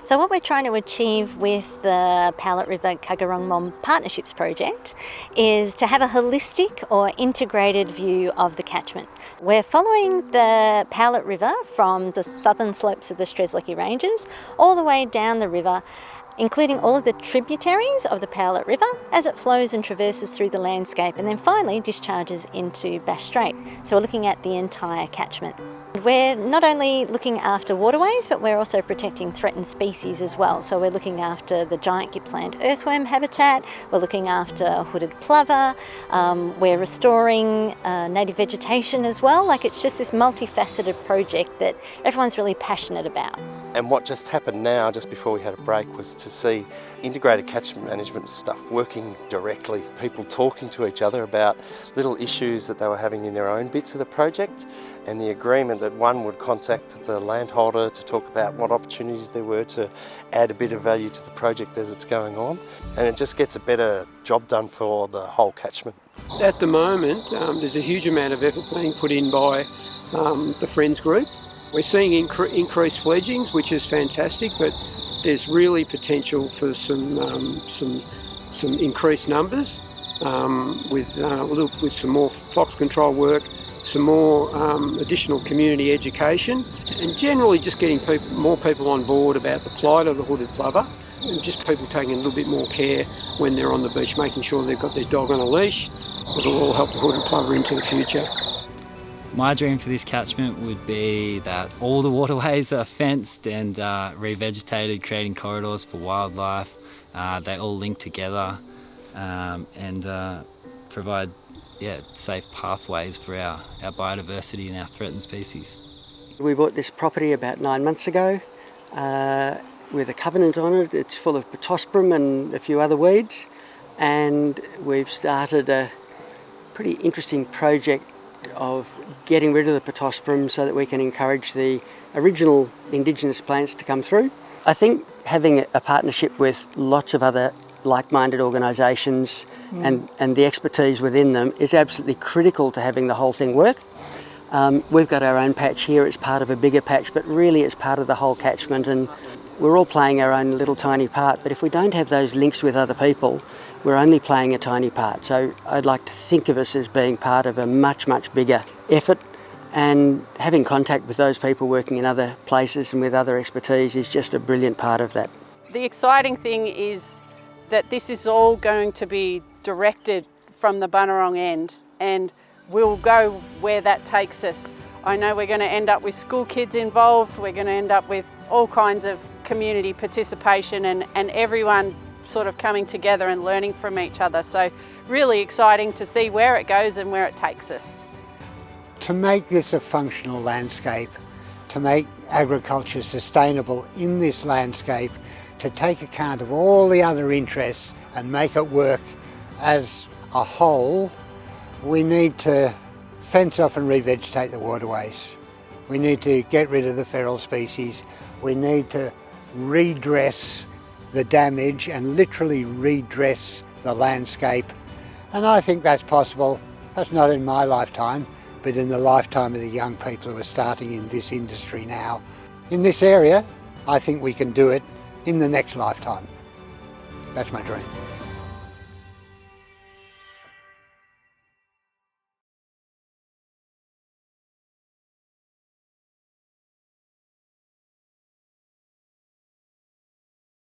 So what we're trying to achieve with the Powlett River Kugerungmome Partnerships project is to have a holistic or integrated view of the catchment. We're following the Powlett River from the southern slopes of the Strzelecki Ranges all the way down the river, including all of the tributaries of the Powlett River as it flows and traverses through the landscape and then finally discharges into Bass Strait. So we're looking at the entire catchment. We're not only looking after waterways, but we're also protecting threatened species as well. So we're looking after the giant Gippsland earthworm habitat, we're looking after hooded plover, we're restoring native vegetation as well. Like, it's just this multifaceted project that everyone's really passionate about. And what just happened now, just before we had a break, was to see integrated catchment management stuff working directly, people talking to each other about little issues that they were having in their own bits of the project, and the agreement that one would contact the landholder to talk about what opportunities there were to add a bit of value to the project as it's going on, and it just gets a better job done for the whole catchment. At the moment, there's a huge amount of effort being put in by the Friends group. We're seeing increased fledgings, which is fantastic, but there's really potential for some increased numbers with some more fox control work, some more additional community education, and generally just getting more people on board about the plight of the hooded plover, and just people taking a little bit more care when they're on the beach, making sure they've got their dog on a leash. It'll all help the hooded plover into the future. My dream for this catchment would be that all the waterways are fenced and revegetated, creating corridors for wildlife. They all link together and provide safe pathways for our biodiversity and our threatened species. We bought this property about 9 months ago with a covenant on it. It's full of pittosporum and a few other weeds, and we've started a pretty interesting project of getting rid of the pittosporum so that we can encourage the original indigenous plants to come through. I think having a partnership with lots of other like-minded organisations and the expertise within them is absolutely critical to having the whole thing work. We've got our own patch here, it's part of a bigger patch, but really it's part of the whole catchment, and we're all playing our own little tiny part, but if we don't have those links with other people, we're only playing a tiny part. So I'd like to think of us as being part of a much, much bigger effort, and having contact with those people working in other places and with other expertise is just a brilliant part of that. The exciting thing is that this is all going to be directed from the Bunurong end, and we'll go where that takes us. I know we're going to end up with school kids involved, we're going to end up with all kinds of community participation and everyone sort of coming together and learning from each other. So really exciting to see where it goes and where it takes us. To make this a functional landscape, to make agriculture sustainable in this landscape, to take account of all the other interests and make it work as a whole, we need to fence off and revegetate the waterways. We need to get rid of the feral species. We need to redress the damage and literally redress the landscape. And I think that's possible. That's not in my lifetime, but in the lifetime of the young people who are starting in this industry now. In this area, I think we can do it in the next lifetime. That's my dream.